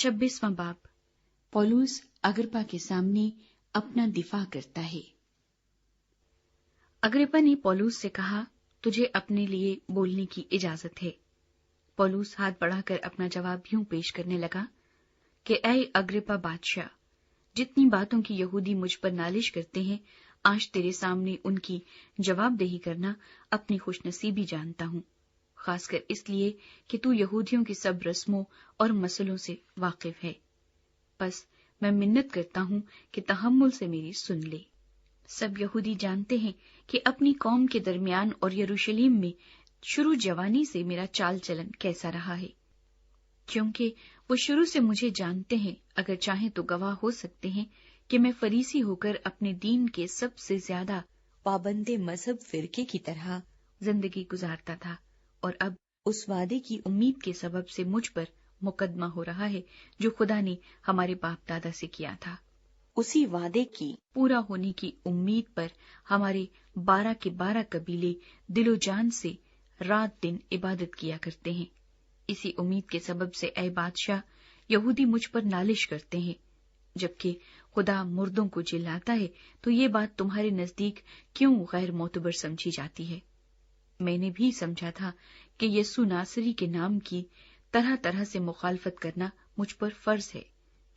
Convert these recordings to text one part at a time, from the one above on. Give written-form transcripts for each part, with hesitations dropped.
26वां बाब। पौलुस अग्रिप्पा के सामने अपना दिफा करता है। अग्रिप्पा ने पौलुस से कहा, तुझे अपने लिए बोलने की इजाजत है। पौलुस हाथ बढ़ाकर अपना जवाब यूं पेश करने लगा कि ऐ अग्रिप्पा बादशाह, जितनी बातों की यहूदी मुझ पर नालिश करते हैं, आज तेरे सामने उनकी जवाबदेही करना अपनी खुशनसीबी जानता हूं, खासकर इसलिए कि तू यहूदियों की सब रस्मों और मसलों से वाकिफ है। बस मैं मिन्नत करता हूं कि तहम्मुल से मेरी सुन ले। सब यहूदी जानते हैं कि अपनी कौम के दरमियान और यरूशलेम में शुरू जवानी से मेरा चाल चलन कैसा रहा है, क्योंकि वो शुरू से मुझे जानते हैं। अगर चाहें तो गवाह हो सकते हैं कि मैं फरीसी होकर अपने दीन के सबसे ज्यादा पाबंदे मजहब फिरके की तरह जिंदगी गुजारता था, और अब उस वादे की उम्मीद के सबब से मुझ पर मुकदमा हो रहा है जो खुदा ने हमारे बाप दादा से किया था। उसी वादे की पूरा होने की उम्मीद पर हमारे 12 के 12 कबीले दिलो जान से रात दिन इबादत किया करते हैं। इसी उम्मीद के सबब से ऐ बादशाह, यहूदी मुझ पर नालिश करते हैं। जबकि खुदा मुर्दों को जिलाता है तो ये बात तुम्हारे नजदीक क्यों गैर मोतबर समझी जाती है? मैंने भी समझा था कि यीशु नासरी के नाम की तरह तरह से मुखालफत करना मुझ पर फर्ज है।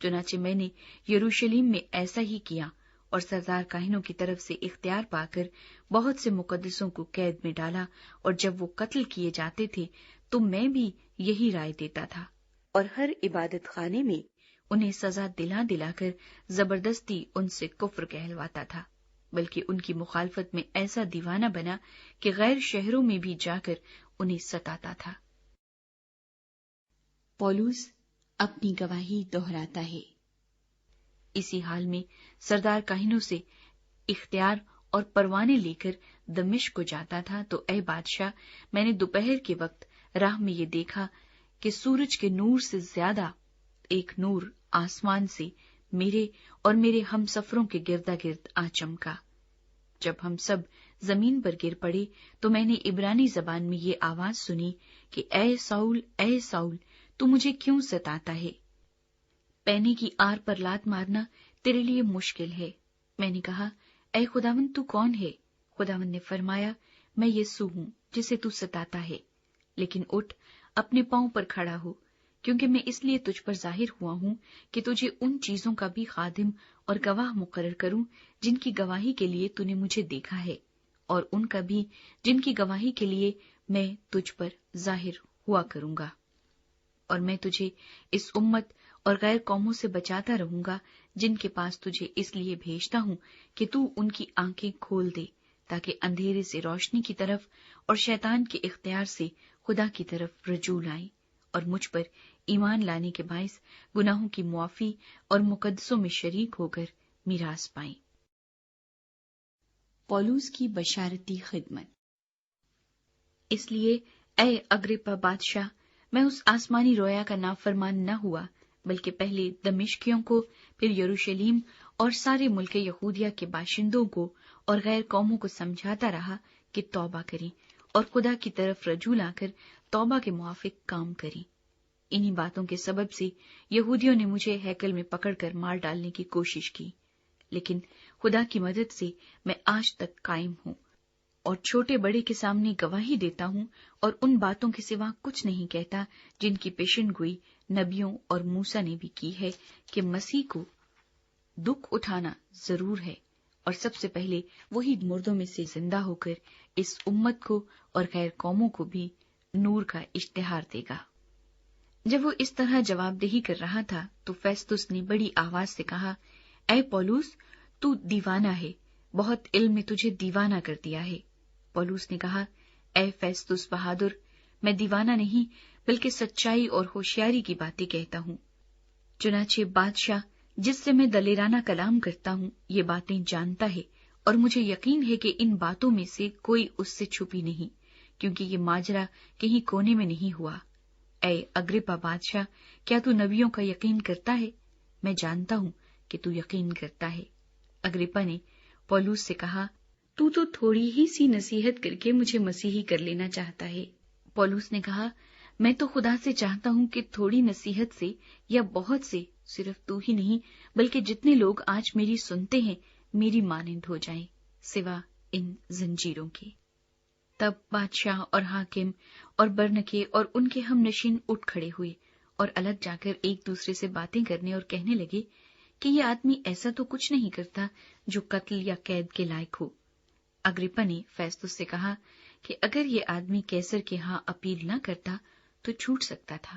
चुनाचे मैंने यरूशलेम में ऐसा ही किया और सरदार काहिनों की तरफ से इख्तियार पाकर बहुत से मुकद्दसों को कैद में डाला, और जब वो कत्ल किए जाते थे तो मैं भी यही राय देता था, और हर इबादत खाने में उन्हें सजा दिला दिलाकर जबरदस्ती उनसे कुफ्र कहलवाता था। बल्कि उनकी मुखालफत में ऐसा दीवाना बना कि गैर शहरों में भी जाकर उन्हें सताता था। पौलुस अपनी गवाही दोहराता है। इसी हाल में सरदार काहिनों से इख्तियार और परवाने लेकर दमिश्क को जाता था तो ऐ बादशाह, मैंने दोपहर के वक्त राह में ये देखा कि सूरज के नूर से ज्यादा एक नूर आसमान से मेरे और मेरे हमसफरों के गिरदा गिर्द आ चमका। जब हम सब जमीन पर गिर पड़े तो मैंने इब्रानी जबान में ये आवाज सुनी कि ऐ साउल, तू मुझे क्यों सताता है? पैने की आर पर लात मारना तेरे लिए मुश्किल है। मैंने कहा, ऐ खुदावंद, तू कौन है? खुदावंद ने फरमाया, मैं यीशु हूं जिसे तू सताता है। लेकिन उठ, अपने पांव पर खड़ा हो, क्योंकि मैं इसलिए तुझ पर जाहिर हुआ हूं कि तुझे उन चीजों का भी खादिम और गवाह मुकर्रर करूं जिनकी गवाही के लिए तूने मुझे देखा है, और उनका भी जिनकी गवाही के लिए मैं तुझ पर जाहिर हुआ करूंगा। और मैं तुझे इस उम्मत और गैर कौमों से बचाता रहूंगा जिनके पास तुझे इसलिए भेजता हूं कि तू उनकी आंखें खोल दे, ताकि अंधेरे से रोशनी की तरफ और शैतान के इख्तियार से खुदा की तरफ रजू लाएं, और मुझ पर ईमान लाने के बाइस गुनाहों की मुआफी और मुकद्दसों में शरीक होकर मीरास पाएं। पौलुस की बशारती खिदमत। इसलिए ऐ अग्रिप्पा बादशाह, मैं उस आसमानी रोया का नाफरमान न हुआ, बल्कि पहले दमिश्कियों को, फिर यरूशलेम और सारे मुल्क यहूदिया के बाशिंदों को और गैर कौमों को समझाता रहा कि तौबा करें और खुदा की तरफ रजू लाकर तौबा के मुआफिक काम करें। इन्हीं बातों के सबब से यहूदियों ने मुझे हैकल में पकड़कर मार डालने की कोशिश की, लेकिन खुदा की मदद से मैं आज तक कायम हूं और छोटे बड़े के सामने गवाही देता हूं, और उन बातों के सिवा कुछ नहीं कहता जिनकी पेशनगोई नबियों और मूसा ने भी की है कि मसीह को दुख उठाना जरूर है, और सबसे पहले वही मुर्दों में से जिंदा होकर इस उम्मत को और गैर कौमों को भी नूर का इश्तिहार देगा। जब वो इस तरह जवाबदेही कर रहा था तो फेस्तुस ने बड़ी आवाज से कहा, ऐ पौलुस, तू दीवाना है, बहुत इल्म में तुझे दीवाना कर दिया है। पौलुस ने कहा, ऐ फेस्तुस बहादुर, मैं दीवाना नहीं बल्कि सच्चाई और होशियारी की बातें कहता हूँ। चुनाचे बादशाह जिससे मैं दलेराना कलाम करता हूँ ये बातें जानता है, और मुझे यकीन है कि इन बातों में से कोई उससे छुपी नहीं, क्योंकि ये माजरा कहीं कोने में नहीं हुआ। ऐ अग्रिप्पा बादशाह, क्या तू नबियों का यकीन करता है? मैं जानता हूँ कि तू यकीन करता है। अग्रिप्पा ने पौलुस से कहा, तू तो थोड़ी ही सी नसीहत करके मुझे मसीही कर लेना चाहता है। पौलुस ने कहा, میں تو خدا سے چاہتا ہوں کہ تھوڑی نصیحت سے یا بہت سے، صرف تو ہی نہیں بلکہ جتنے لوگ آج میری سنتے ہیں میری مانند ہو جائیں، سوا ان زنجیروں کے۔ تب بادشاہ اور حاکم اور برنکے اور ان کے ہم نشین اٹھ کھڑے ہوئے اور الگ جا کر ایک دوسرے سے باتیں کرنے اور کہنے لگے کہ یہ آدمی ایسا تو کچھ نہیں کرتا جو قتل یا قید کے لائق ہو۔ اگرپا نے فیستوس سے کہا کہ اگر یہ آدمی کیسر کے ہاں اپیل نہ کرتا تو چھوٹ سکتا تھا،